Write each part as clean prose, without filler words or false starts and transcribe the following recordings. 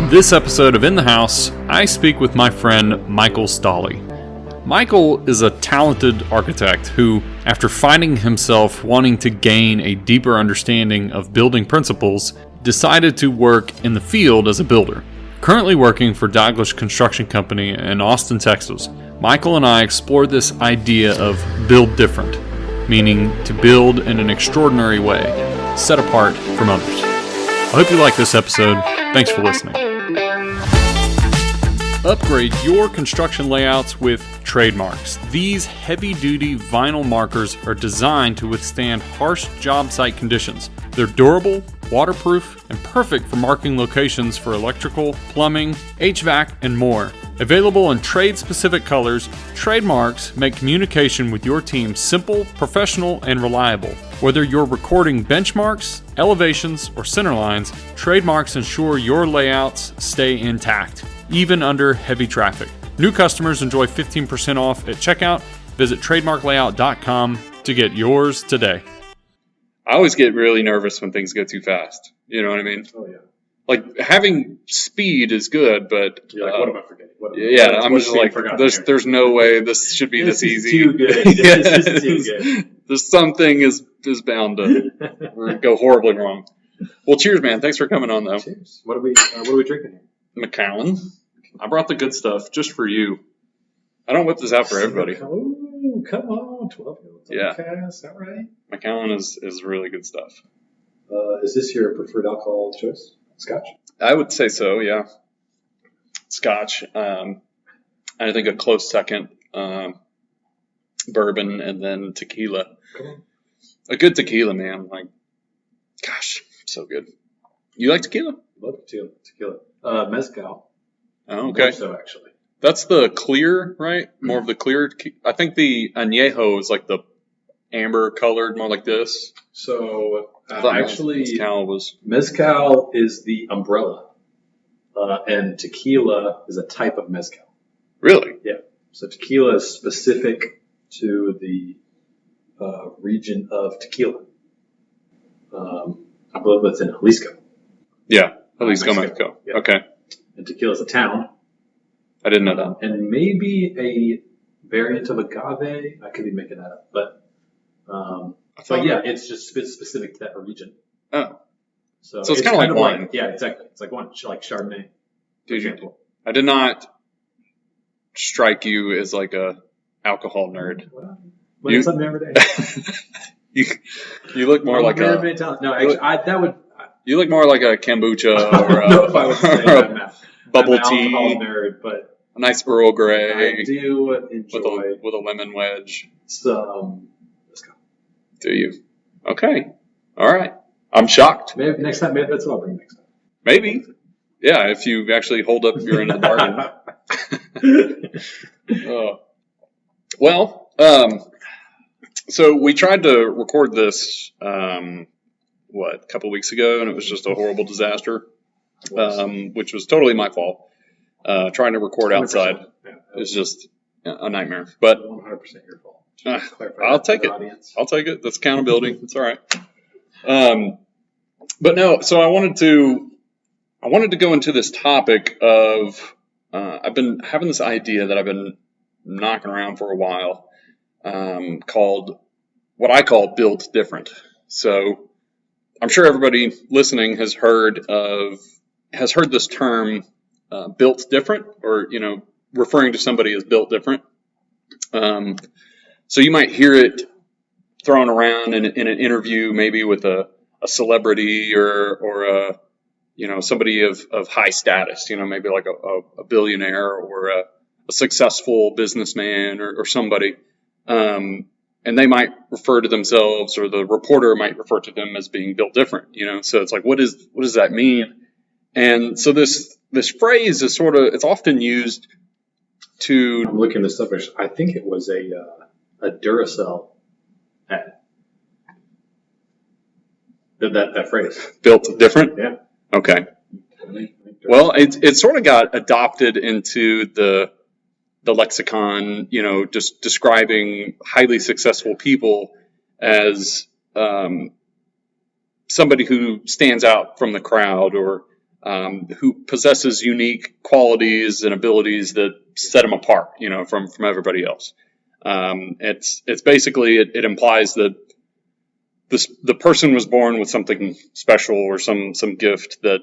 On this episode of In the House, I speak with my friend Michael Stolle. Michael is a talented architect who, after finding himself wanting to gain a deeper understanding of building principles, decided to work in the field as a builder. Currently working for Dalgleish Construction Company in Austin, Texas, Michael and I explored this idea of build different, meaning to build in an extraordinary way, set apart from others. I hope you like this episode. Thanks for listening. Upgrade your construction layouts with trademarks. These heavy-duty vinyl markers are designed to withstand harsh job site conditions. They're durable, waterproof, and perfect for marking locations for electrical, plumbing, HVAC, and more. Available in trade-specific colors, trademarks make communication with your team simple, professional, and reliable. Whether you're recording benchmarks, elevations, or centerlines, trademarks ensure your layouts stay intact, even under heavy traffic. New customers enjoy 15% off at checkout. Visit trademarklayout.com to get yours today. I always get really nervous when things go too fast. You know what I mean? Oh, yeah. Like, having speed is good, but... You're like, what am I forgetting? I'm just like, there's no way this should be this easy. Too good. This is too good. There's something is bound to go horribly wrong. Well, cheers, man. Thanks for coming on, though. Cheers. What are we drinking here? Macallan. I brought the good stuff just for you. I don't whip this out for everybody. Oh, come on. 12 minutes. Yeah. Okay, is that right? Macallan is really good stuff. Is this your preferred alcohol choice? Scotch? I would say so, yeah. Scotch. I think a close second, bourbon, and then tequila. Cool. A good tequila, man. Like, gosh, so good. You like tequila? Love tequila. Mezcal. Oh, okay. More so, actually. That's the clear, right? More of the clear. I think the añejo is like the amber colored, more like this. So, actually, mezcal is the umbrella. And tequila is a type of mezcal. Really? Yeah. So tequila is specific to the region of Tequila. I believe it's in Jalisco. Yeah, Jalisco, Mexico. Yeah. Okay. And tequila is a town. I didn't know that. And maybe a variant of agave. I could be making that up, but yeah, it's just specific to that region. Oh. So it's kind of like wine. Yeah, exactly. It's like wine, like Chardonnay. Dude, I did not strike you as like a alcohol nerd. Well, it's something every day. you look more like a... No, actually, that would... You look more like a kombucha or I don't know if I would say a bubble tea. I'm an alcohol nerd, but... A nice Earl Grey. I do enjoy... With a lemon wedge. Some... Let's go. Do you? Okay. All right. I'm shocked. Maybe next time, maybe that's what I'll bring next time. Maybe. Yeah, if you actually hold up your end of the bargain. So we tried to record this, a couple of weeks ago, and it was just a horrible disaster, which was totally my fault. Trying to record outside is just a nightmare. But 100% your fault. I'll take it. Audience. I'll take it. That's accountability. It's all right. But no, so I wanted to go into this topic of, I've been having this idea that I've been knocking around for a while, called what I call build different. So I'm sure everybody listening has heard this term, built different, or, referring to somebody as built different. So you might hear it thrown around in an interview, maybe with a celebrity or somebody of high status, maybe like a billionaire or a successful businessman or somebody. And they might refer to themselves, or the reporter might refer to them as being built different, so it's like, what does that mean? And so this phrase is it's often used to... I'm looking this up. I think it was a Duracell ad. That phrase. Built different? Yeah. Okay. Well, it sort of got adopted into the lexicon, just describing highly successful people as somebody who stands out from the crowd, or who possesses unique qualities and abilities that set him apart, from everybody else. It's basically, it implies that the person was born with something special or some gift that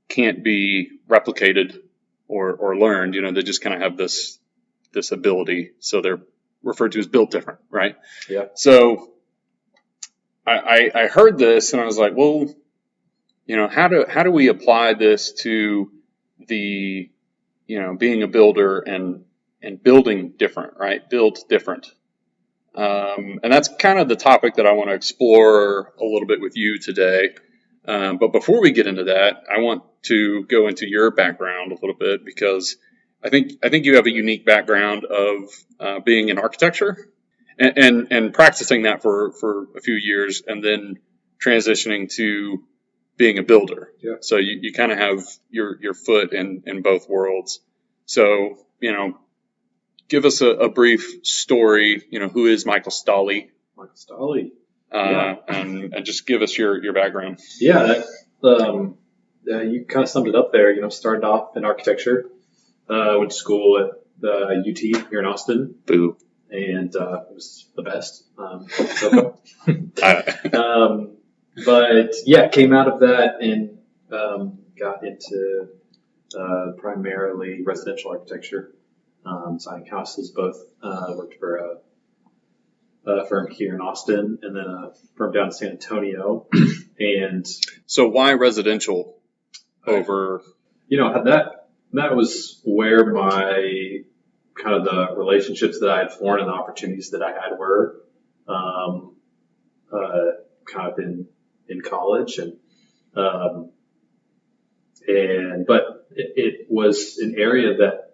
can't be replicated or learned. They just kind of have this ability, so they're referred to as built different, right? Yeah. So I heard this and I was like, well, how do we apply this to the, being a builder and building different, right? Build different. And that's kind of the topic that I want to explore a little bit with you today. But before we get into that, I want to go into your background a little bit, because I think you have a unique background of being in architecture and practicing that for a few years, and then transitioning to being a builder. Yeah. So you kind of have your foot in both worlds. So, give us a brief story. Who is Michael Stolle? Michael Stolle. And just give us your background. Yeah, you kind of summed it up there. Started off in architecture, went to school at the UT here in Austin. Boo. And it was the best. But yeah, came out of that and got into primarily residential architecture, designing houses. Both worked for a firm here in Austin and then a firm down in San Antonio. And so, why residential over? That was where my kind of the relationships that I had formed and the opportunities that I had were kind of in college, but it was an area that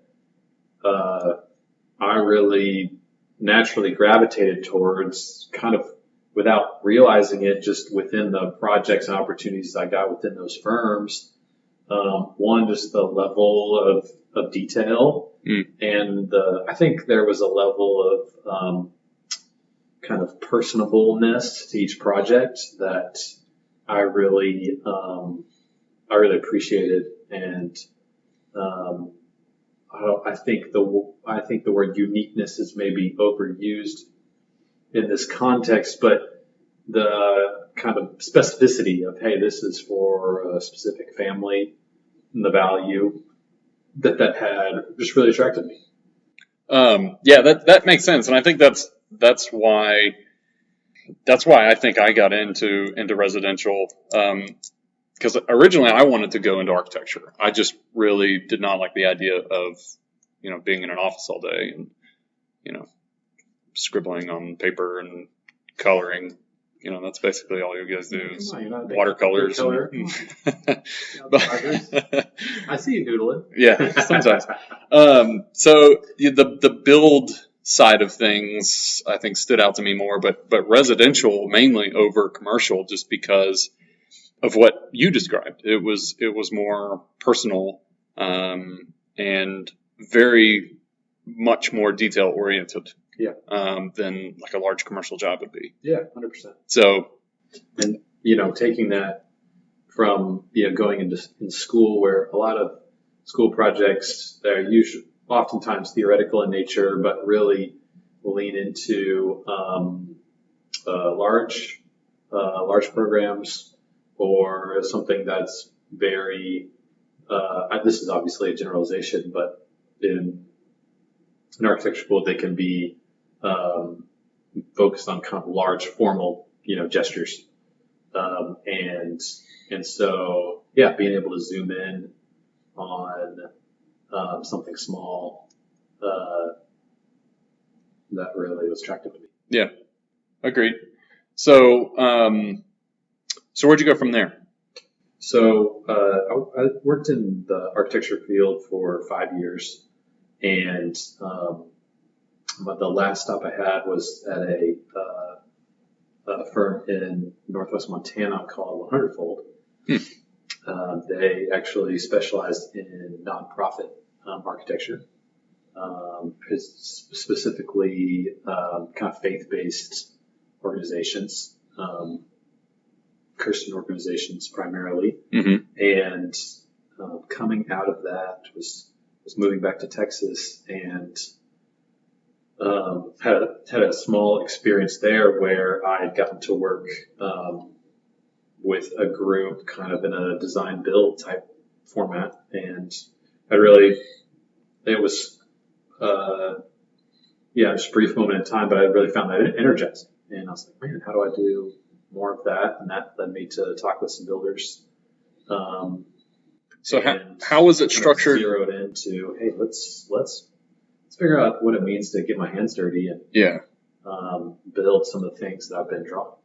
I really naturally gravitated towards, kind of without realizing it, just within the projects and opportunities I got within those firms. One, just the level of detail, and I think there was a level of kind of personableness to each project that I really appreciated, and I think the word uniqueness is maybe overused in this context, but the kind of specificity of, hey, this is for a specific family, and the value that had just really attracted me. Yeah, that makes sense, and I think that's why I think I got into residential. Because originally I wanted to go into architecture. I just really did not like the idea of, being in an office all day and, scribbling on paper and coloring. That's basically all you guys do is watercolors. I see you doodling. Yeah, sometimes. So the build side of things, I think, stood out to me more, but residential mainly over commercial, just because of what you described. It was more personal, and very much more detail oriented. Yeah. Than like a large commercial job would be. Yeah, 100%. So, and taking that from going in school, where a lot of school projects are usually oftentimes theoretical in nature, but really lean into large programs, or something that's very. This is obviously a generalization, but in architecture school, they can be focused on kind of large formal, gestures. And so, yeah, being able to zoom in on something small, that really was attractive to me. Yeah, agreed. So, where'd you go from there? So, I worked in the architecture field for 5 years, and but the last stop I had was at a firm in Northwest Montana called 100-fold. They actually specialized in nonprofit architecture, specifically kind of faith-based organizations, Christian organizations primarily, Mm-hmm. and coming out of that was moving back to Texas and had a small experience there where I had gotten to work with a group kind of in a design build type format, and it was just a brief moment in time, but I really found that energizing, and I was like, man, how do I do more of that? And that led me to talk with some builders. So how was it structured? Zeroed into, hey, let's figure out what it means to get my hands dirty and build some of the things that I've been drawing.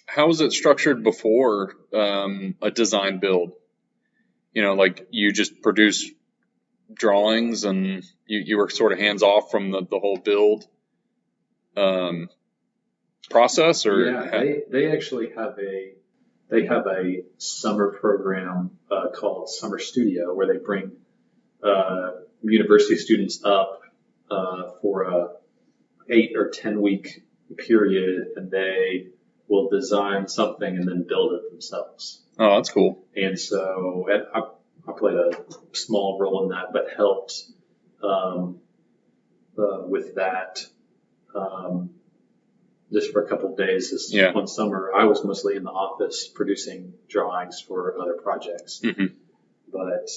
How was it structured before a design build? Like you just produce drawings and you were sort of hands off from the whole build process, or they actually have a summer program called Summer Studio where they bring university students up for a 8 or 10 week period, and they will design something and then build it themselves. Oh, that's cool. And so I played a small role in that, but helped with that just for a couple of days. One summer, I was mostly in the office producing drawings for other projects. Mm-hmm. But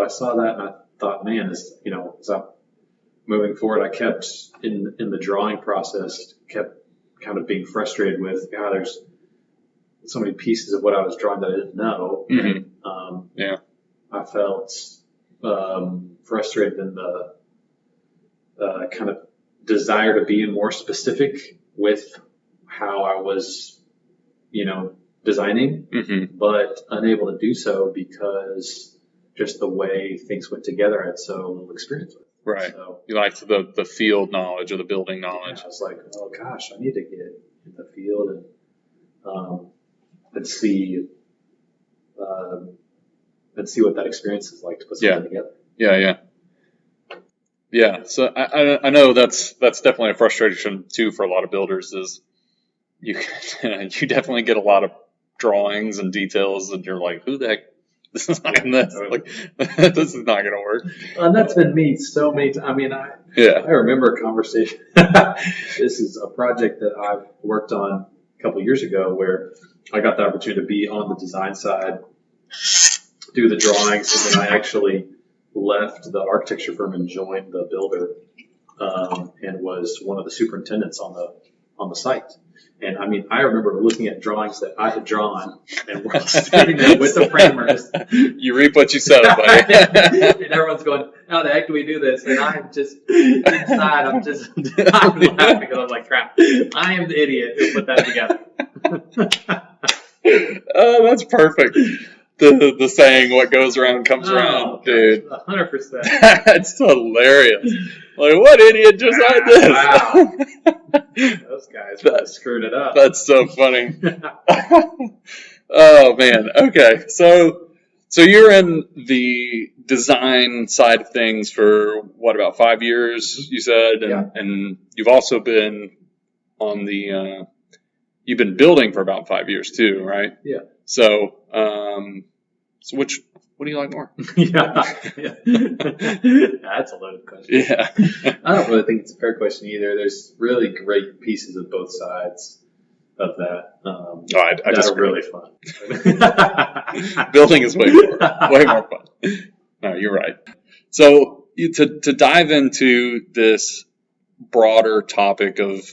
I saw that and I thought, man, as I'm moving forward, I kept in the drawing process, kept kind of being frustrated with, there's so many pieces of what I was drawing that I didn't know. Mm-hmm. And, I felt frustrated in the kind of desire to be more specific with how I was, designing, mm-hmm. but unable to do so because just the way things went together, I had so little experience with. Right. So, you liked the field knowledge or the building knowledge. I was like, oh gosh, I need to get in the field and see what that experience is like to put something together. Yeah. So I know that's definitely a frustration too for a lot of builders. Is you definitely get a lot of drawings and details, and you're like, who the heck? This is not gonna this is not gonna work. And that's been me so many times. I mean, I remember a conversation. This is a project that I've worked on a couple of years ago where I got the opportunity to be on the design side, do the drawings, and then I actually left the architecture firm and joined the builder, and was one of the superintendents on the site. And I mean, I remember looking at drawings that I had drawn and we're standing there with the framers. You reap what you sow, buddy. And everyone's going, how the heck do we do this? And I'm just inside, I'm laughing because I'm like, crap, I am the idiot who put that together. Oh, that's perfect. The saying, what goes around comes around, dude. 100%. That's hilarious. Like, what idiot just like this? Wow. Those guys really screwed it up. That's so funny. Oh, man. Okay. So you're in the design side of things for, about 5 years, you said? And you've also been on the, you've been building for about 5 years too, right? Yeah. So, what do you like more? That's a loaded question. Yeah. I don't really think it's a fair question either. There's really great pieces of both sides of that. I that are really fun. Building is way more fun. No, you're right. So to dive into this broader topic of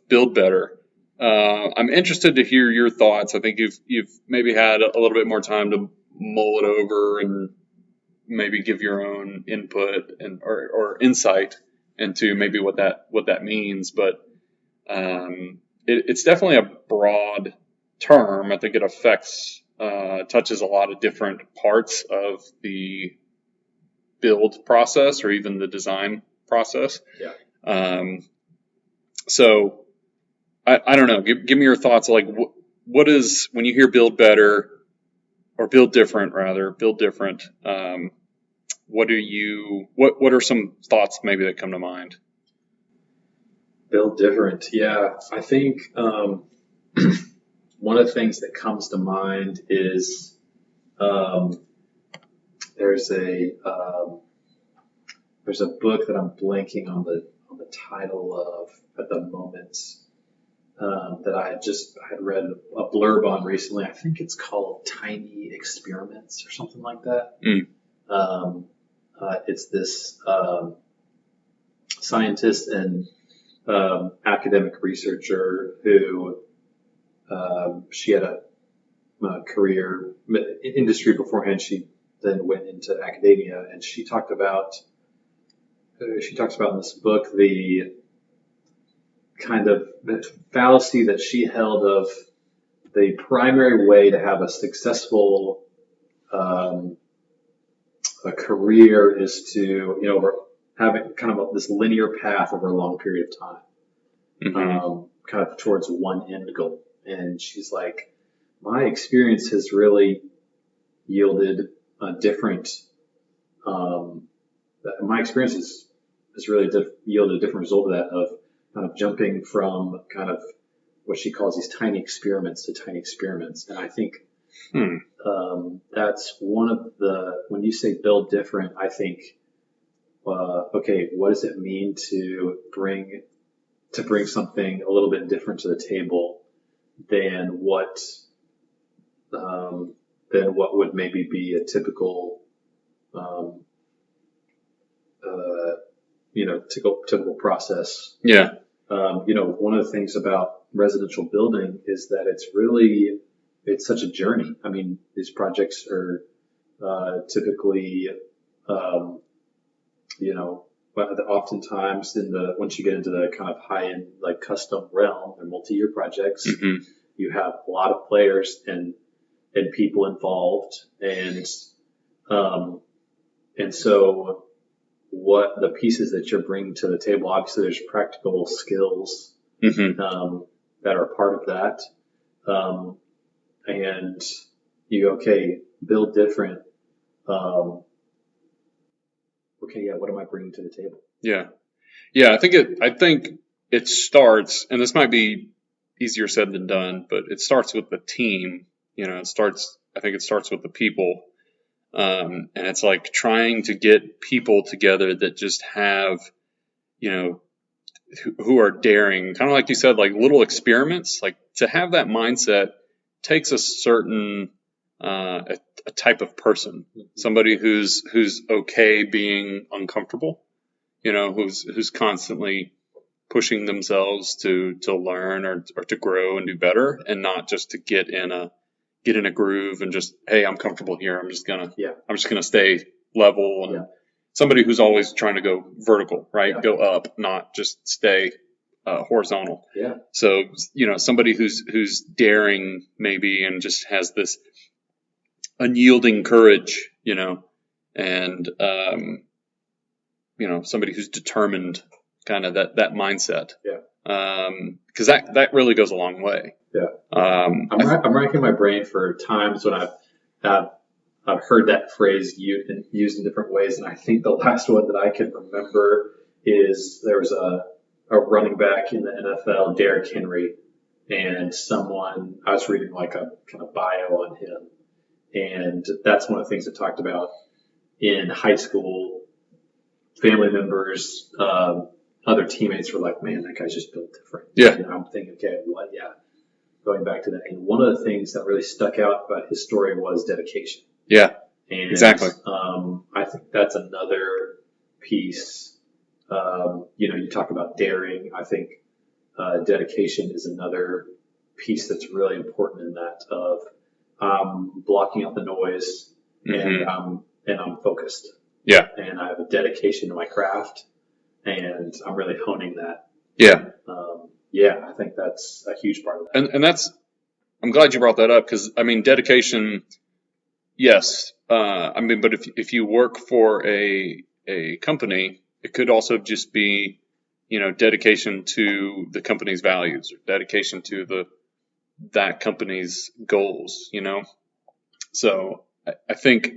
build better, I'm interested to hear your thoughts. I think you've maybe had a little bit more time to mull it over and maybe give your own input or insight into maybe what that means. But it's definitely a broad term. I think it touches a lot of different parts of the build process or even the design process. Yeah. So I don't know. Give me your thoughts. Like, what is, when you hear build better or build different, what are some thoughts maybe that come to mind? Build different. Yeah. I think one of the things that comes to mind is there's a book that I'm blanking on the title of at the moment, that I had read a blurb on recently. I think it's called Tiny Experiments or something like that. It's this scientist and academic researcher who she had a career industry beforehand. She then went into academia, and she talks about in this book the kind of the fallacy that she held of the primary way to have a successful a career is to, have it kind of this linear path over a long period of time, kind of towards one end goal. And she's like, my experience has really yielded a different, my experience has really yielded a different result of that, of kind of jumping from kind of what she calls these tiny experiments to tiny experiments. And I think that's one of when you say build different, I think, okay, what does it mean to bring something a little bit different to the table than what would maybe be a typical, typical process. Yeah. One of the things about residential building is that it's such a journey. I mean, these projects are typically, but oftentimes once you get into the kind of high end, like custom realm, they're multi-year projects. You have a lot of players and people involved, and so what the pieces that you're bringing to the table, obviously there's practical skills that are part of that. And you go, okay, build different. Okay, yeah, what am I bringing to the table? Yeah. I think it starts, and this might be easier said than done, but it starts with the team. I think it starts with the people. And it's like trying to get people together that just have, who are daring, kind of like you said, like little experiments. Like to have that mindset takes a certain a type of person, somebody who's okay being uncomfortable, who's constantly pushing themselves to learn or to grow and do better, and not just to get in a groove and just, hey, I'm comfortable here. I'm just gonna stay level, and somebody who's always trying to go vertical, right? Go up, not just stay horizontal. Yeah. So, somebody who's daring maybe, and just has this unyielding courage, and, somebody who's determined, kind of that mindset. Yeah. Cause that really goes a long way. Yeah. I'm racking my brain for times when I've heard that phrase used in different ways. And I think the last one that I can remember is there was a running back in the NFL, Derrick Henry, and I was reading like a kind of bio on him. And that's one of the things it talked about in high school. Family members, other teammates were like, man, that guy's just built different. Yeah. And I'm thinking, okay, what? Yeah. Going back to that. And one of the things that really stuck out about his story was dedication. Yeah. And, exactly. I think that's another piece. You talk about daring. I think, dedication is another piece that's really important in that of, blocking out the noise and I'm focused. Yeah. And I have a dedication to my craft, and I'm really honing that. Yeah. I think that's a huge part of that. And I'm glad you brought that up, because dedication, yes. But if you work for a company, it could also just be, dedication to the company's values, or dedication to that company's goals, So I think,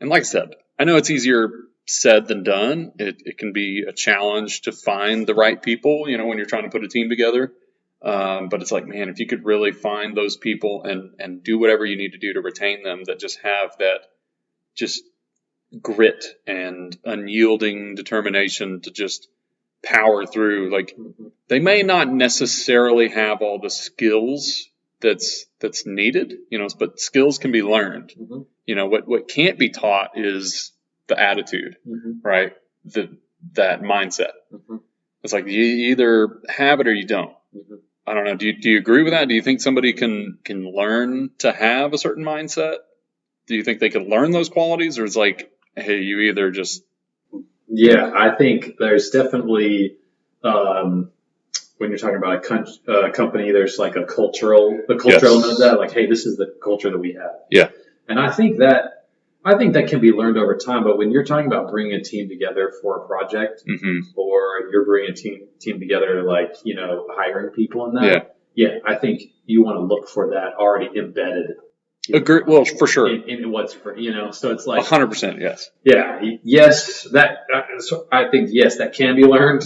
and like I said, I know it's easier said than done. It can be a challenge to find the right people, when you're trying to put a team together. But it's like, man, if you could really find those people and do whatever you need to do to retain them, that just have that, just grit and unyielding determination to just power through. Like, they may not necessarily have all the skills that's needed, but skills can be learned. What can't be taught is the attitude, right? That mindset. It's like you either have it or you don't. I don't know. Do you agree with that? Do you think somebody can learn to have a certain mindset? Do you think they can learn those qualities, or it's like, hey, you either just... Yeah, I think there's definitely, when you're talking about a company, there's like the cultural element of that. Like, hey, this is the culture that we have. Yeah. And I think that can be learned over time. But when you're talking about bringing a team together for a project, or you're bringing a team together, like, hiring people in that, I think you want to look for that already embedded. Agree. Well, for sure. In what's so it's like 100%. Yes. Yeah. Yes. So I think that can be learned,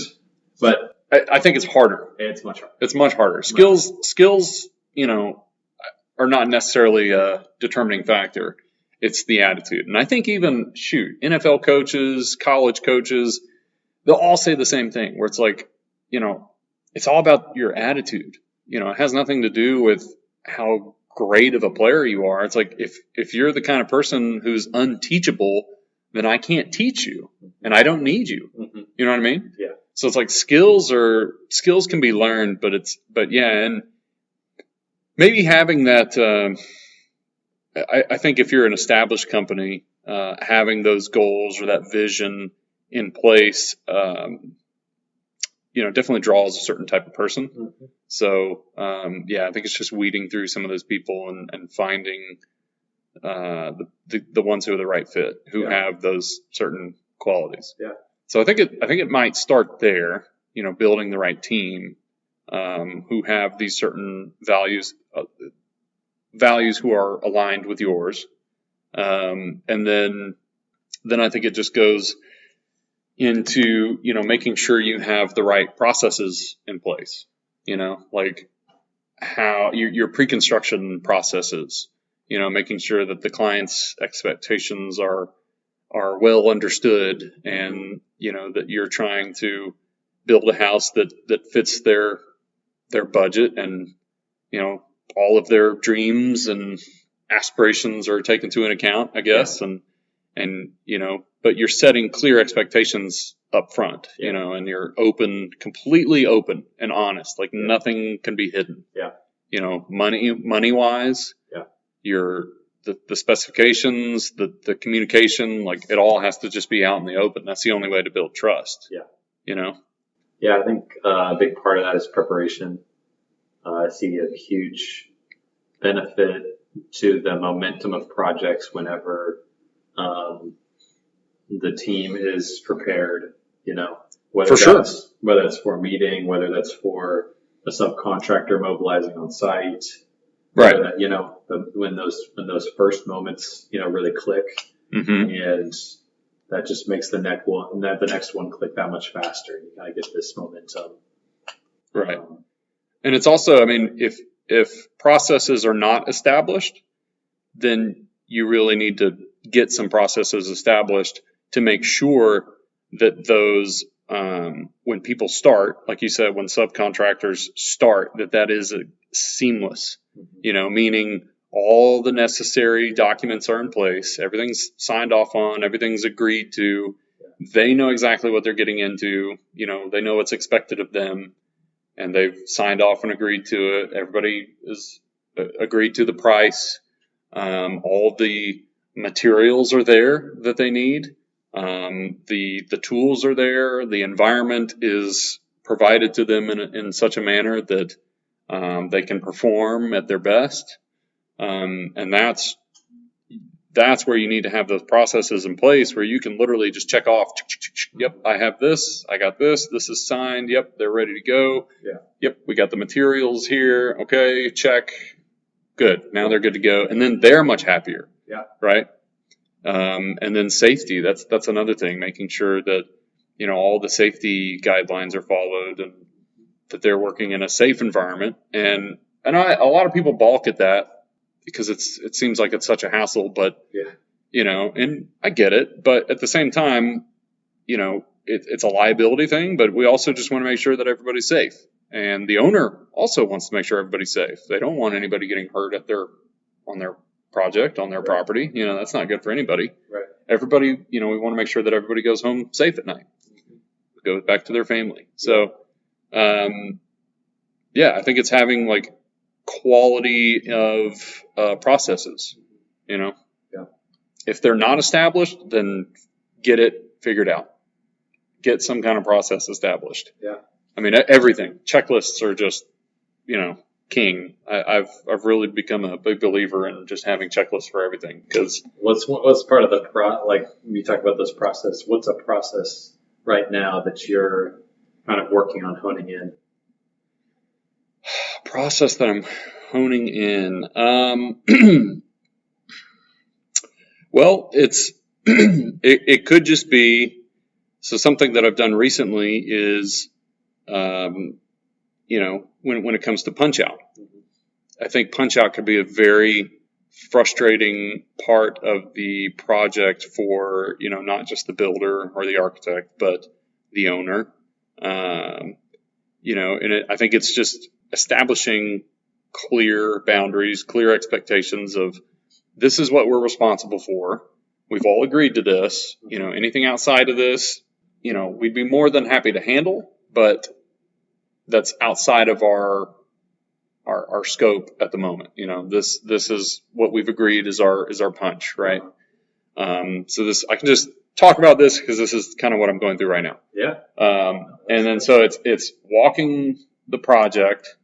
but I think it's harder. It's much harder. It's much harder. Skills, are not necessarily a determining factor. It's the attitude. And I think even, NFL coaches, college coaches, they'll all say the same thing, where it's like, it's all about your attitude. It has nothing to do with how great of a player you are. It's like, if you're the kind of person who's unteachable, then I can't teach you, and I don't need you. You know what I mean? Yeah. So it's like skills can be learned, but and maybe having that, I think if you're an established company, having those goals or that vision in place, definitely draws a certain type of person. So, I think it's just weeding through some of those people and finding the ones who are the right fit, who have those certain qualities. Yeah. So I think it might start there, building the right team, who have these certain values who are aligned with yours. And then I think it just goes into, making sure you have the right processes in place, like how your pre-construction processes, making sure that the client's expectations are well understood, and, that you're trying to build a house that fits their budget, and, all of their dreams and aspirations are taken into account, I guess. And, but you're setting clear expectations up front, and you're completely open and honest, like nothing can be hidden. Yeah. Money wise, the specifications, the communication, like it all has to just be out in the open. That's the only way to build trust. Yeah. Yeah. I think a big part of that is preparation. I see a huge benefit to the momentum of projects whenever the team is prepared, whether that's for a meeting, whether that's for a subcontractor mobilizing on site, right? That, when those first moments, really click, and that just makes the next one click that much faster. You kind of get this momentum, right? And it's also, if processes are not established, then you really need to get some processes established to make sure that those, when people start, like you said, when subcontractors start, that is seamless, meaning all the necessary documents are in place, everything's signed off on, everything's agreed to, they know exactly what they're getting into, they know what's expected of them, and they've signed off and agreed to it. Everybody is agreed to the price. All the materials are there that they need. The tools are there. The environment is provided to them in such a manner that they can perform at their best. And that's where you need to have those processes in place where you can literally just check off. Yep, I have this. I got this. This is signed. Yep, they're ready to go. Yeah. Yep, we got the materials here. Okay, check. Good. Now they're good to go. And then they're much happier. Yeah. Right? And then safety. That's another thing, making sure that, all the safety guidelines are followed and that they're working in a safe environment. And a lot of people balk at that, because it seems like it's such a hassle, but and I get it, but at the same time, it's a liability thing, but we also just want to make sure that everybody's safe. And the owner also wants to make sure everybody's safe. They don't want anybody getting hurt on their project, on their property. That's not good for anybody. Right. Everybody, we want to make sure that everybody goes home safe at night, goes back to their family. So, I think it's having like quality of processes, Yeah. If they're not established, then get it figured out. Get some kind of process established. Yeah. I mean, everything. Checklists are just, king. I've really become a big believer in just having checklists for everything. Because what's part of the like you talk about this process? What's a process right now that you're kind of working on honing in? Process that I'm honing in. Well, it could just be, so something that I've done recently is, when it comes to punch out, I think punch out could be a very frustrating part of the project for, not just the builder or the architect, but the owner. And I think it's just establishing clear boundaries, clear expectations of, this is what we're responsible for. We've all agreed to this. Anything outside of this, we'd be more than happy to handle, but that's outside of our scope at the moment. This is what we've agreed is our punch, right? So this, I can just talk about this because this is kind of what I'm going through right now. Yeah. And then so it's walking the project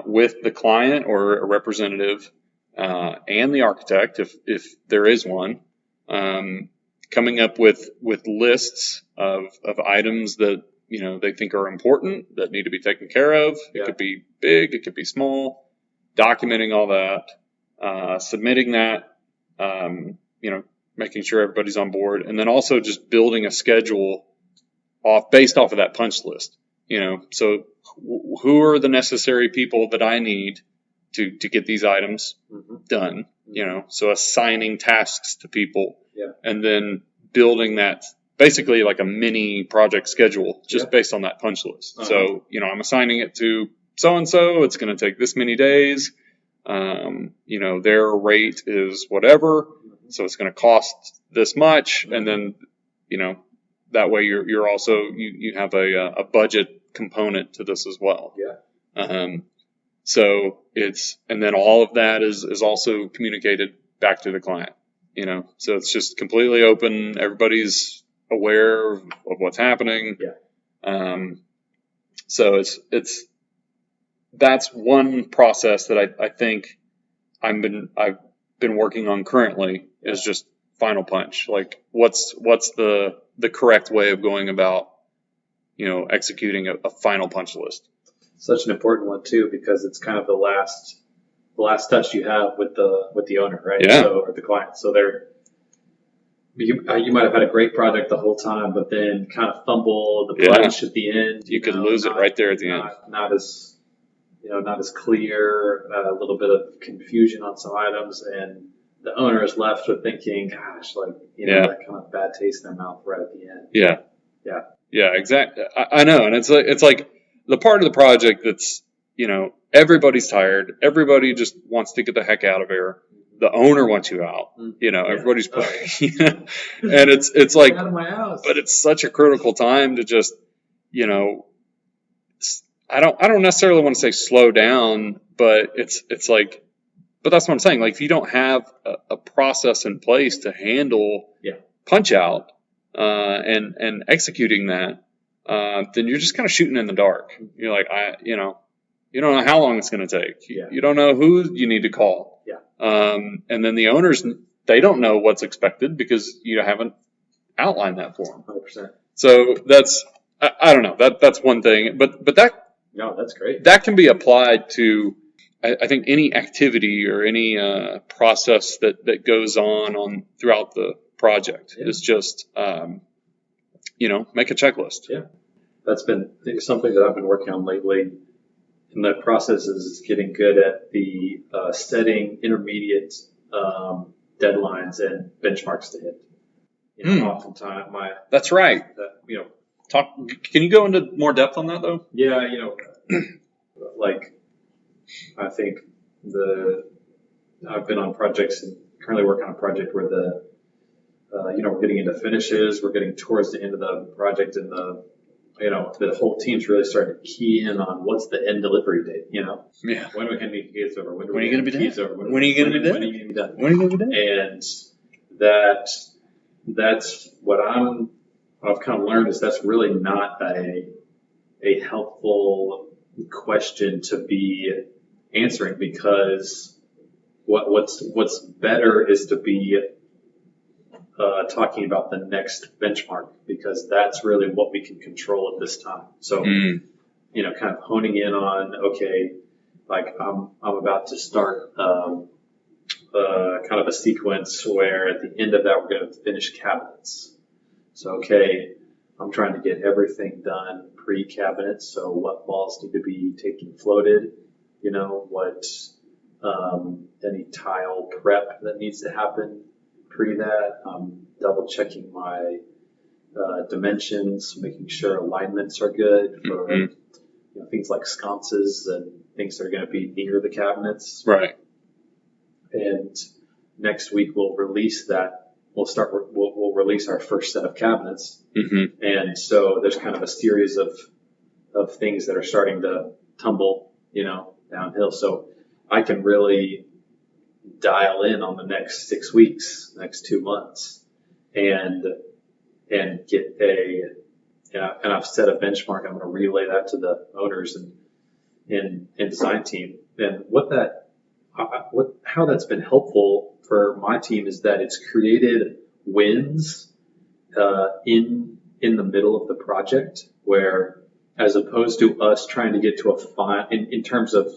with the client or a representative and the architect, if there is one, coming up with lists of items that they think are important, that need to be taken care of. Yeah. It could be big, it could be small. Documenting all that, submitting that, making sure everybody's on board, and then also just building a schedule based off of that punch list. So who are the necessary people that I need to get these items done? So assigning tasks to people, and then building that basically like a mini project schedule just based on that punch list. So I'm assigning it to so and so. It's going to take this many days. Their rate is whatever, so it's going to cost this much, and then that way you're also you have a budget component to this as well. So and then all of that is also communicated back to the client. So it's just completely open. Everybody's aware of what's happening. So that's one process that I think I've been working on currently, is just final punch. Like what's the correct way of going about, executing a final punch list. Such an important one too, because it's kind of the last touch you have with the owner, right? Yeah. Or the client. So you might have had a great project the whole time, but then kind of fumble the punch at the end. You could lose it right there at the end. Not as clear, a little bit of confusion on some items, and the owner is left with thinking, gosh, that kind of bad taste in their mouth right at the end. Yeah, exactly. I know. And it's like the part of the project that's, everybody's tired. Everybody just wants to get the heck out of here. The owner wants you out. Everybody's and it's like, out of my house. But it's such a critical time to just, I don't necessarily want to say slow down, but it's like, but that's what I'm saying. Like if you don't have a process in place to handle punch out, and executing that, then you're just kind of shooting in the dark. You're like, you don't know how long it's going to take. You don't know who you need to call. And then the owners, they don't know what's expected because you haven't outlined that for them. 100%. So that's, I don't know, that's one thing, but that's great. That can be applied to, I think, any activity or any process that goes on throughout the project. Is just, make a checklist. Yeah. That's been something that I've been working on lately. And the process is getting good at the setting intermediate deadlines and benchmarks to hit. Oftentimes That's right. Can you go into more depth on that though? Yeah, like I think I've been on projects and currently work on a project where we're getting into finishes, we're getting towards the end of the project, and the whole team's really starting to key in on what's the end delivery date. Yeah. When are we going to get this over? When are you going to be done? When are you going to be done? When are you going to be done? When are you going to be done? And that's what I've kind of learned is that's really not a helpful question to be answering, because what's better is to be talking about the next benchmark, because that's really what we can control at this time. So, kind of honing in on, okay, like I'm about to start kind of a sequence where at the end of that we're going to finish cabinets. So, okay, I'm trying to get everything done pre-cabinets. So what walls need to be taken floated, what any tile prep that needs to happen pre that. Double checking my dimensions, making sure alignments are good for things like sconces and things that are going to be near the cabinets. Right. And next week we'll release that. We'll release our first set of cabinets. Mm-hmm. And so there's kind of a series of things that are starting to tumble, downhill. So I can really dial in on the next 6 weeks, next 2 months, and get and I've set a benchmark. I'm going to relay that to the owners and design team. And how that's been helpful for my team is that it's created wins in the middle of the project, where as opposed to us trying to get to in terms of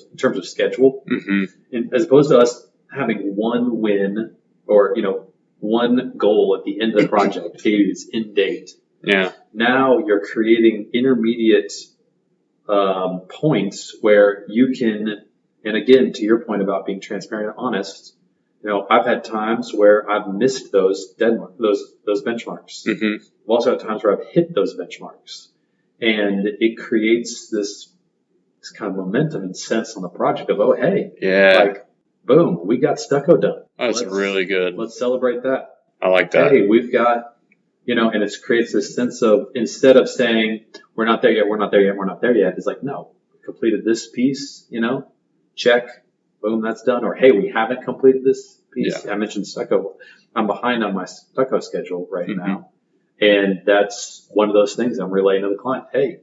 schedule, and as opposed to us having one win or one goal at the end of the project, it's in date. Yeah. Now you're creating intermediate points where you can, and again, to your point about being transparent and honest, I've had times where I've missed those benchmarks. Mm-hmm. I've also had times where I've hit those benchmarks, and it creates this kind of momentum and sense on the project of, oh, hey, like, boom, we got stucco done. That's really good. Let's celebrate that. I like that. Hey, we've got, and it creates this sense of, instead of saying, we're not there yet, we're not there yet, we're not there yet, it's like, no, we completed this piece, check, boom, that's done. Or, hey, we haven't completed this piece. Yeah. I mentioned stucco. I'm behind on my stucco schedule right now. And that's one of those things I'm relaying to the client. Hey,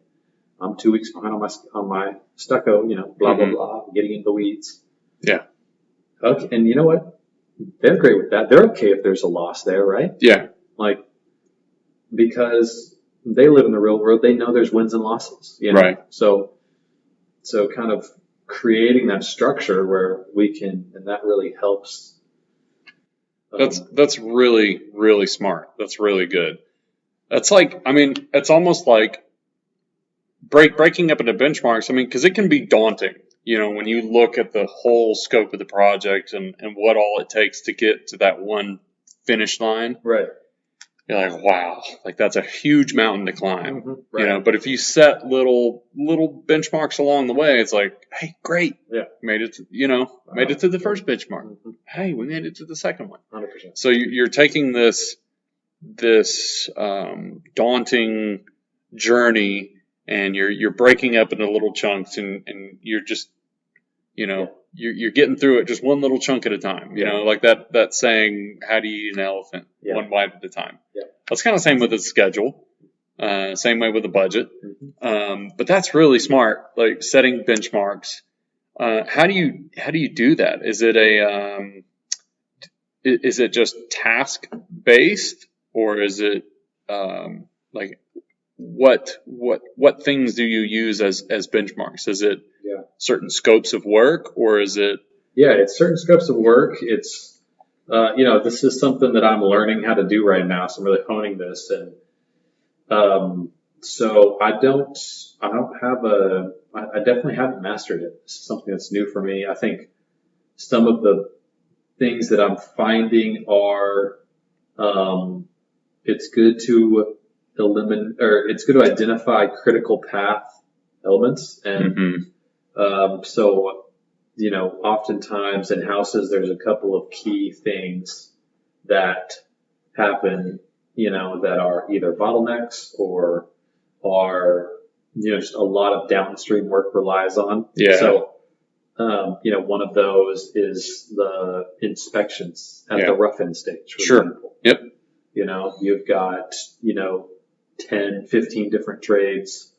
I'm 2 weeks behind on my stucco, blah, blah, blah, getting into the weeds. Yeah. Okay. And you know what? They're great with that. They're okay if there's a loss there, right? Yeah. Like, because they live in the real world, they know there's wins and losses. Right. So kind of creating that structure where we can, and that really helps. That's really, really smart. That's really good. That's like, it's almost like breaking up into benchmarks. Because it can be daunting, when you look at the whole scope of the project and what all it takes to get to that one finish line. Right. You're like, wow, like that's a huge mountain to climb, mm-hmm. Right. But if you set little benchmarks along the way, it's like, hey, great. Yeah. Made it to, made it to the first benchmark. Mm-hmm. Hey, we made it to the second one. 100%. So you're taking this daunting journey and you're breaking up into little chunks and you're just, you're getting through it just one little chunk at a time, like that saying, how do you eat an elephant? Yeah. One bite at a time. Yeah. That's kind of the same with the schedule. Same way with the budget. Mm-hmm. But that's really smart, like setting benchmarks. How do you do that? Is it just task based, or is it like what things do you use as benchmarks? Is it certain scopes of work, or is it? Yeah, it's certain scopes of work. It's this is something that I'm learning how to do right now, so I'm really honing this, and so I definitely haven't mastered it. This is something that's new for me. I think some of the things that I'm finding are, it's good to it's good to identify critical path elements. And, so, oftentimes in houses, there's a couple of key things that happen, that are either bottlenecks or are, just a lot of downstream work relies on. Yeah. So, one of those is the inspections at the rough end stage. For example. Yep. You've got, 10, 15 different trades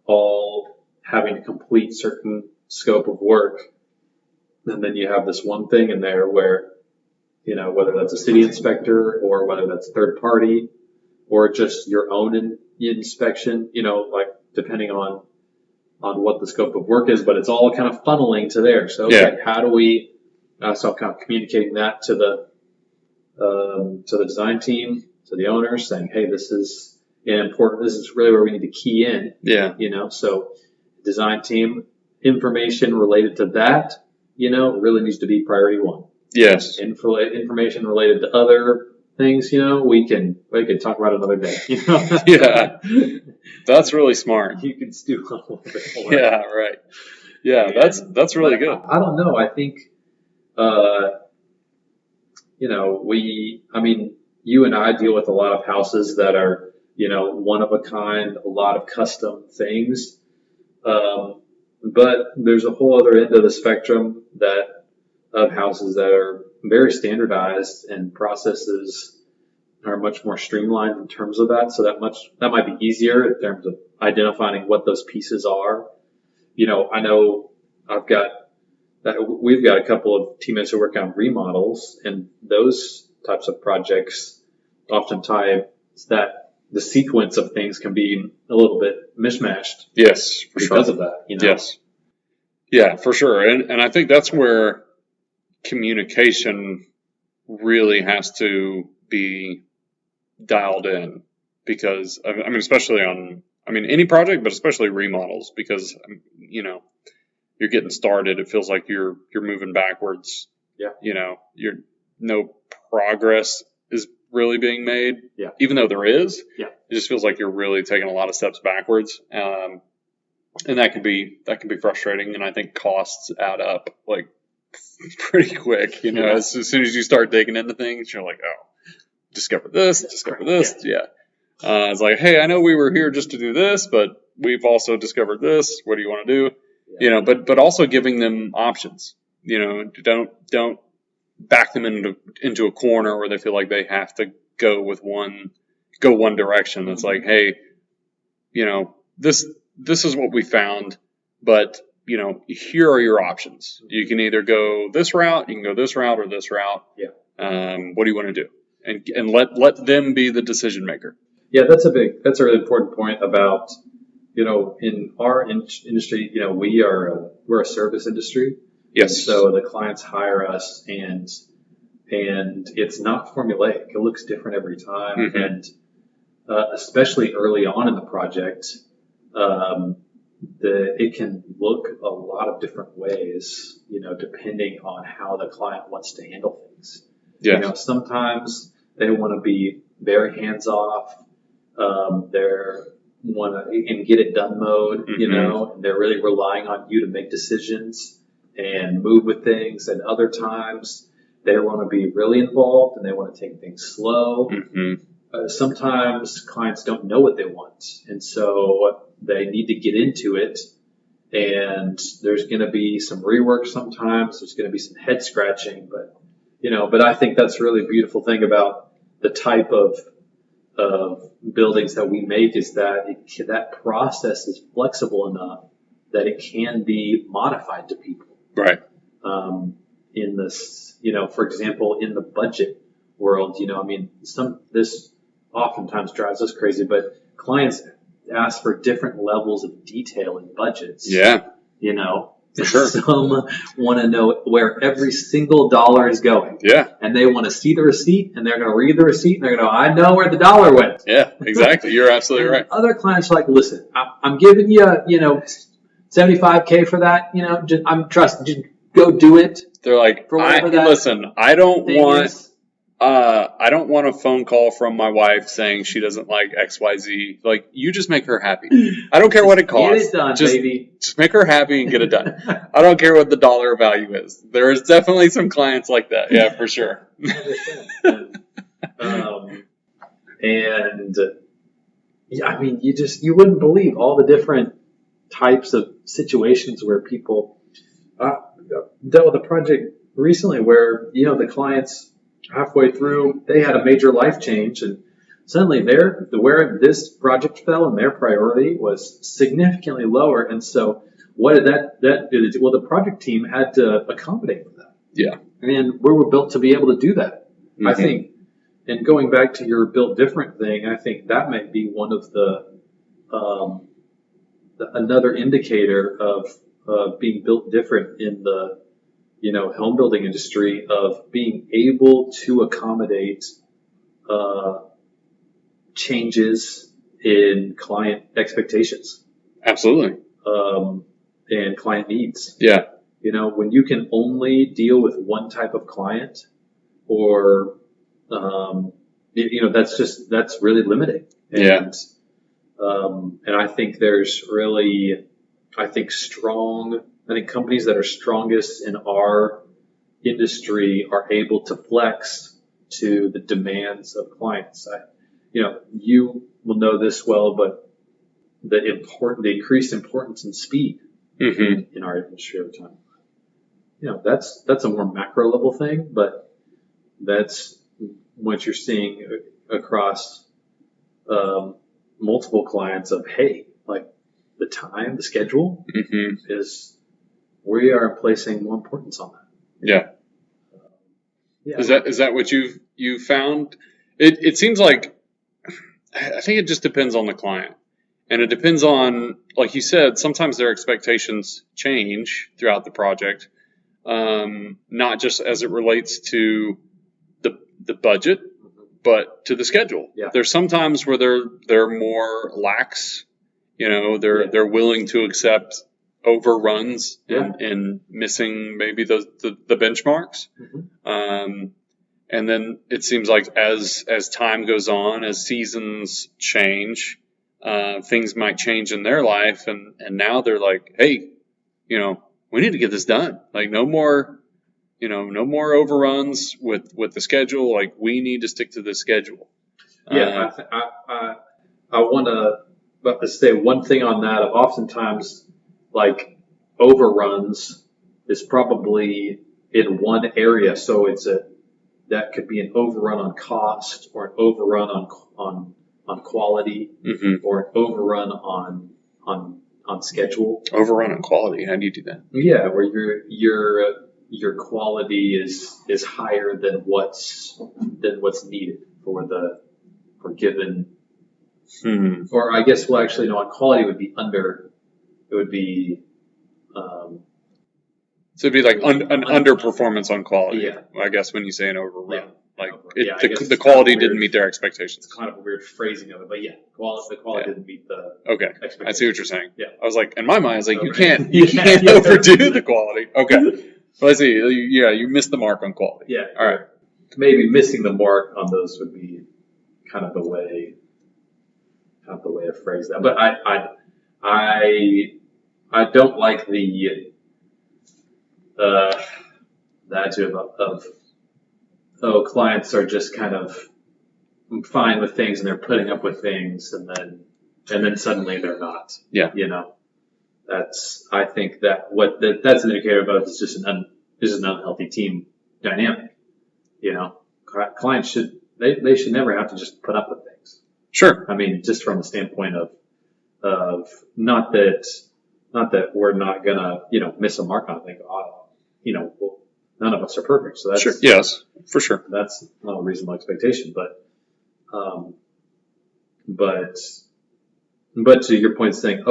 all having to complete certain scope of work. And then you have this one thing in there where, whether that's a city inspector or whether that's third party or just your own inspection, like depending on what the scope of work is, but it's all kind of funneling to there. So, how do we, so I'm kind of communicating that to the design team, to the owners, saying, hey, this is important. This is really where we need to key in. Yeah. So design team, information related to that, really needs to be priority one. Yes. Information related to other things, we can talk about another day. Yeah. That's really smart. You can stew a little bit more. Yeah, right. Yeah, that's really good. I don't know. I think, you and I deal with a lot of houses that are, one of a kind, a lot of custom things. But there's a whole other end of the spectrum of houses that are very standardized and processes are much more streamlined in terms of that. So that might be easier in terms of identifying what those pieces are. I know we've got a couple of teammates who work on remodels, and those types of projects oftentimes that the sequence of things can be a little bit mishmashed. Yes, for because of that. Yes. Yeah, for sure. And I think that's where communication really has to be dialed in, because especially on any project, but especially remodels, because you're getting started. It feels like you're moving backwards. Yeah. No progress is really being made. Yeah. Even though there is. Yeah. It just feels like you're really taking a lot of steps backwards. And that can be frustrating. And I think costs add up like pretty quick. As soon as you start digging into things, you're like, oh, discover this. Yeah. It's like, hey, I know we were here just to do this, but we've also discovered this. What do you want to do? Yeah. But also giving them options. Don't back them into a corner where they feel like they have to go one direction. It's like, hey, this is what we found, but here are your options. You can either go this route, you can go this route, or this route. Yeah. What do you want to do? And let them be the decision maker. Yeah, that's a really important point about, in our industry, we're a service industry. Yes. So the clients hire us, and it's not formulaic. It looks different every time. Mm-hmm. And especially early on in the project, it can look a lot of different ways, depending on how the client wants to handle things. Yeah. Sometimes they want to be very hands off. In get it done mode, Mm-hmm. and they're really relying on you to make decisions and move with things. And other times they want to be really involved and they want to take things slow. Mm-hmm. Sometimes clients don't know what they want, and so they need to get into it. And there's going to be some rework sometimes. There's going to be some head scratching, but I think that's a really beautiful thing about the type of buildings that we make is that that process is flexible enough that it can be modified to people. Right. In this, for example, in the budget world, this oftentimes drives us crazy, but clients ask for different levels of detail in budgets. Yeah. For sure. Some want to know where every single dollar is going. Yeah. And they want to see the receipt, and they're going to read the receipt, and they're going to go, I know where the dollar went. Yeah, exactly. You're absolutely right. Other clients are like, listen, I'm giving you, $75K for that. I'm trusting. Just go do it. They're like, For whatever that listen, I don't thing want is. I don't want a phone call from my wife saying she doesn't like XYZ. Like, you just make her happy. I don't care what it costs. Get it done, just, baby. Just make her happy and get it done. I don't care what the dollar value is. There is definitely some clients like that. Yeah, for sure. 100%. And yeah, I mean, you wouldn't believe all the different types of situations where people dealt with a project recently where, the clients halfway through, they had a major life change, and suddenly where this project fell and their priority was significantly lower. And so what did that do? Well, the project team had to accommodate for that. Yeah. And we were built to be able to do that. Mm-hmm. I think, and going back to your built different thing, I think that might be one of another indicator of being built different in the home building industry, of being able to accommodate changes in client expectations. Absolutely. And client needs. Yeah. When you can only deal with one type of client, or that's really limiting. And, and I think there's really, I think companies that are strongest in our industry are able to flex to the demands of clients. You will know this well, but the increased importance in speed in our industry over time. That's a more macro level thing, but that's what you're seeing across multiple clients of, hey, like the schedule is, we are placing more importance on that. Yeah. Is that what you've found? It seems like, I think it just depends on the client. And it depends on, like you said, sometimes their expectations change throughout the project, not just as it relates to the budget, but to the schedule. Yeah. There's sometimes where they're more lax. They're willing to accept overruns and missing maybe the benchmarks. And then it seems like as time goes on, as seasons change, things might change in their life, and now they're like, hey, we need to get this done. Like, no more overruns with the schedule. Like, we need to stick to the schedule. Yeah, I want to say one thing on that. Of oftentimes, like, overruns is probably in one area, so that could be an overrun on cost, or an overrun on quality, or an overrun on schedule. Overrun on quality. How do you do that? Yeah, where your quality is higher than what's needed for given. Or I guess, well, actually, no, on quality would be under. It would be. So it'd be like an underperformance on quality. Yeah. I guess when you say an overrun, the quality didn't meet their expectations. It's kind of a weird phrasing of it, but yeah, the quality didn't meet the expectations. I see what you're saying. Yeah. I was like, in my mind, I was like, you can't can't overdo the quality. Okay. Well, I see. You missed the mark on quality. Yeah. All right. Maybe missing the mark on those would be kind of the way to phrase that. But I don't like the attitude of clients are just kind of fine with things, and they're putting up with things, and then suddenly they're not. Yeah. I think that's an indicator of is just an unhealthy team dynamic. Clients should never have to just put up with things. Sure. I mean, just from the standpoint of not that we're not gonna miss a mark on it. Well, none of us are perfect, so that's sure. Yes, for sure. That's not a reasonable expectation, but to your point, saying,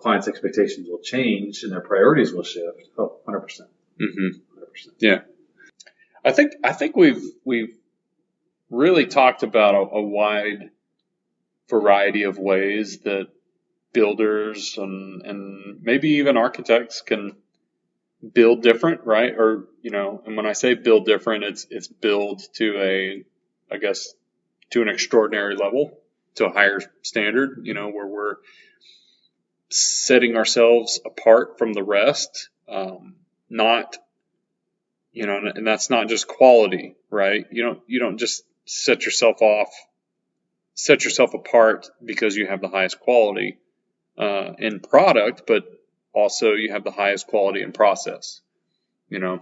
clients' expectations will change and their priorities will shift. 100%. 100%. Yeah. I think we've really talked about a wide variety of ways that builders and maybe even architects can build different, right? Or, and when I say build different, it's build to to an extraordinary level, to a higher standard, where we're setting ourselves apart from the rest. Not, and that's not just quality, right? You don't just set yourself apart because you have the highest quality in product, but also you have the highest quality in process, and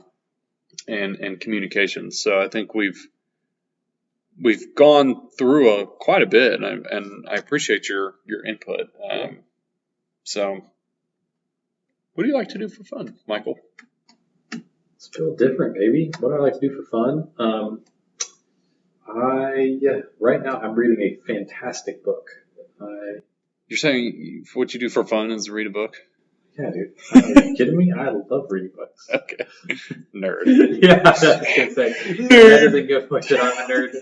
communications. So I think we've gone through quite a bit, and I appreciate your input. So what do you like to do for fun, Michael? It's feel different, baby. What do I like to do for fun? Right now I'm reading a fantastic book. You're saying what you do for fun is read a book? Yeah, dude. Are you kidding me? I love reading books. Okay. Nerd. Yeah, I was going to say, that doesn't go for that I'm a nerd.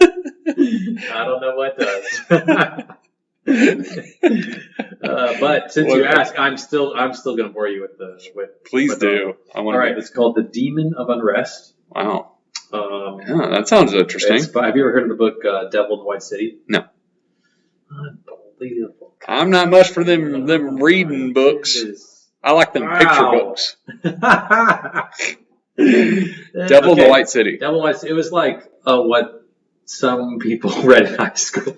I don't know what does. But since you asked, I'm still going to bore you with Please do. All right, it's called The Demon of Unrest. Wow. Yeah, that sounds interesting. Have you ever heard of the book Devil in the White City? No. Unbelievable. I'm not much for them reading books. I like them picture books. Devil in the White City. Devil in the White City. It was like what some people read in high school.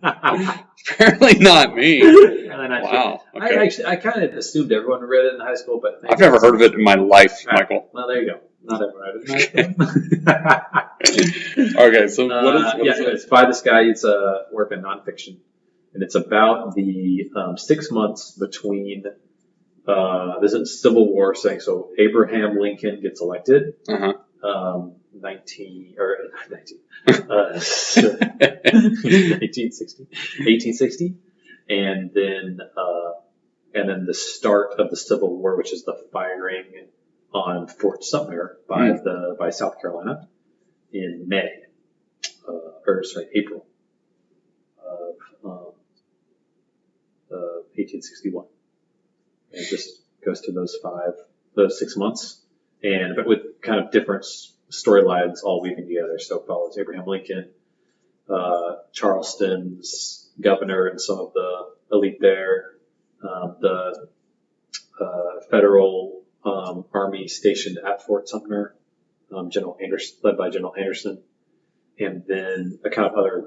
Apparently not me. Wow. Okay. I kind of assumed everyone read it in high school, but I've never heard of it in my life, Michael. Well, there you go. Not everyone read it in high school. Okay, so what is it? It's by this guy. It's a work in nonfiction, and it's about the 6 months between. This is Civil War thing. So Abraham Lincoln gets elected. 1860, and then the start of the Civil War, which is the firing on Fort Sumter by South Carolina in April of 1861. And it just goes through those 6 months, but with kind of different storylines all weaving together. So it follows Abraham Lincoln, Charleston's governor and some of the elite there, the federal army stationed at Fort Sumter, led by General Anderson, and then a couple other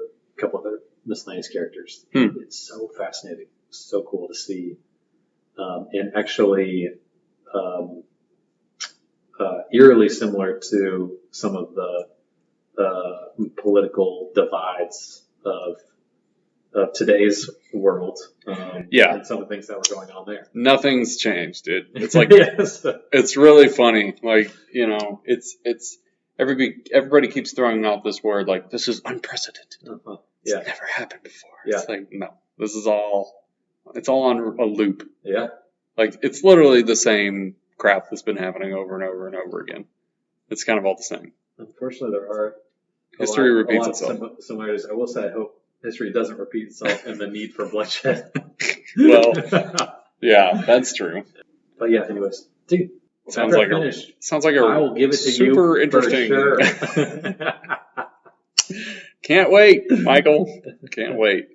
miscellaneous characters. It's so fascinating, so cool to see. And actually eerily similar to some of the political divides of today's world. And some of the things that were going on there. Nothing's changed, dude. It's like yes. It's really funny. Like, it's everybody keeps throwing out this word like this is unprecedented. It's never happened before. Yeah. It's like no, this is all. It's all on a loop. Yeah. Like, it's literally the same crap that's been happening over and over and over again. It's kind of all the same. Unfortunately, there are history repeats itself. Similarities. I will say, I hope history doesn't repeat itself and the need for bloodshed. Well, yeah, that's true. But yeah, anyways, dude. Sounds like a I will give it to super you interesting. For sure. Can't wait, Michael. Can't wait.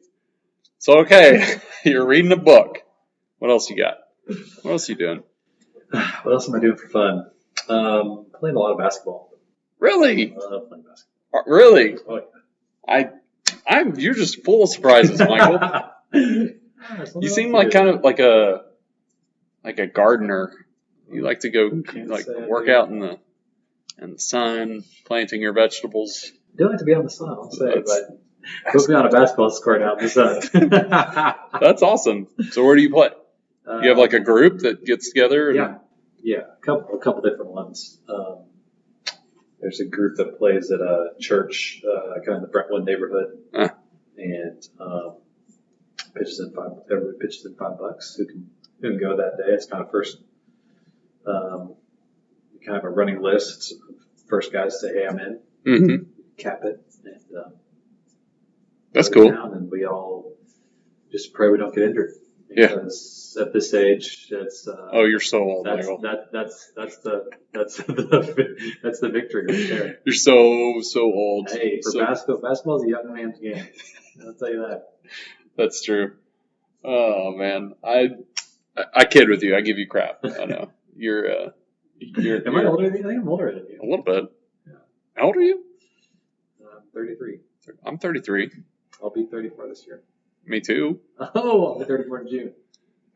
So, okay, you're reading a book. What else you got? What else are you doing? What else am I doing for fun? Playing a lot of basketball. Really? I love playing basketball. Really? Oh, yeah. You're just full of surprises, Michael. You seem like kind of like a gardener. You like to go work out in the sun, planting your vegetables. I do like to be on the sun, I'll say, but put me on a basketball court out in the sun. That's awesome. So where do you play? You have like a group that gets together? Yeah, a couple different ones. There's a group that plays at a church, kind of in the Brentwood neighborhood, and everybody pitches in $5 who can go that day. It's kind of first, kind of a running list. First guys say, "Hey, I'm in." Mm-hmm. Cap it, and that's cool. And we all just pray we don't get injured. Yeah. Because at this age, it's oh, you're so old, that's Michael. that's the victory right there. You're so old. Hey, for basketball's a young man's game. I'll tell you that. That's true. Oh man, I kid with you. I give you crap. I know you're. Am I older than you? I think I'm older than you. A little bit. Yeah. How old are you? I'm 33. I'm 33. I'll be 34 this year. Me too. Oh, I'll be 34 in June.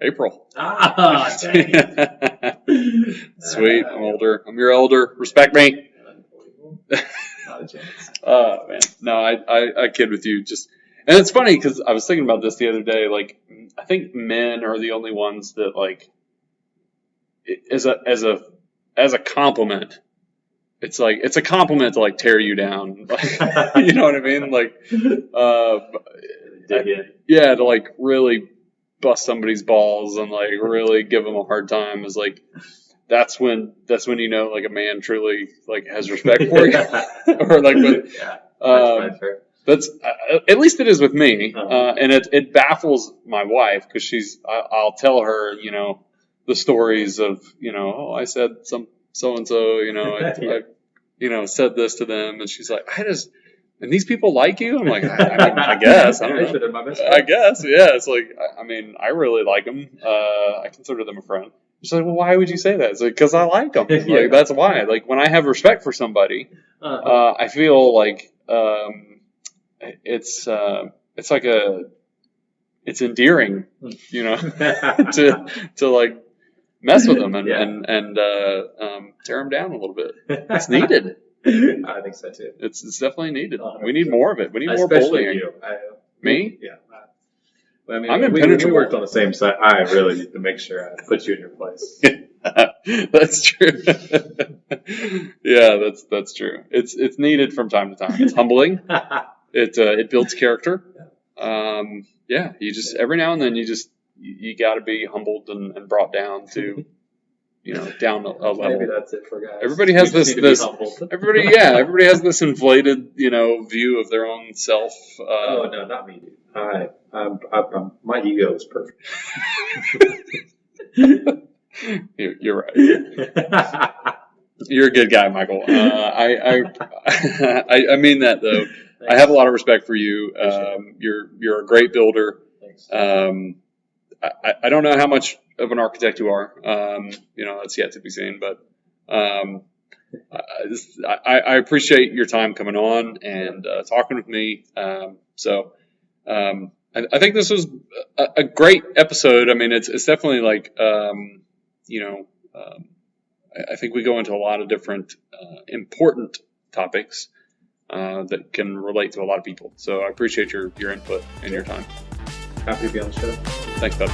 April. Ah, dang it. Sweet. I'm older. I'm your elder. Respect me. Not a chance. Oh man, no, I kid with you. And it's funny because I was thinking about this the other day. Like, I think men are the only ones that like, as a compliment. It's a compliment to like tear you down. You know what I mean? Like, yeah, to like really bust somebody's balls and like really give them a hard time is like, that's when you know like a man truly like has respect for you. Or like when, that's at least it is with me. And it baffles my wife because I'll tell her, you know, the stories of, you know, oh, I said so and so, you know, I you know, said this to them, and she's like, and these people like you? I'm like, I guess. I don't know. They're my best I guess, yeah. It's like, I mean, I really like them. I consider them a friend. She's like, well, why would you say that? It's like, because I like them. Like, that's why. Like, when I have respect for somebody, I feel like it's endearing, you know, to like mess with them and tear them down a little bit. It's needed. I think so too. It's definitely needed. 100%. We need more of it. We need more Especially bullying. You. Me? Yeah. I mean, I'm impenetrable. We worked on the same side. I really need to make sure I put you in your place. That's true. Yeah, that's true. It's needed from time to time. It's humbling. It builds character. Yeah, you just every now and then you got to be humbled and brought down to, you know, down a level. Maybe that's it for guys. Everybody has this everybody has this inflated, you know, view of their own self. Oh no, not me, dude. My ego is perfect. You're right. You're a good guy, Michael. I mean that though. Thanks. I have a lot of respect for you. You're a great builder. Thanks. I don't know how much of an architect you are. You know, that's yet to be seen, but I appreciate your time coming on and talking with me. I think this was a great episode. I mean, it's definitely like, you know, I think we go into a lot of different important topics that can relate to a lot of people. So I appreciate your input and your time. Happy to be on the show. Thanks, bud.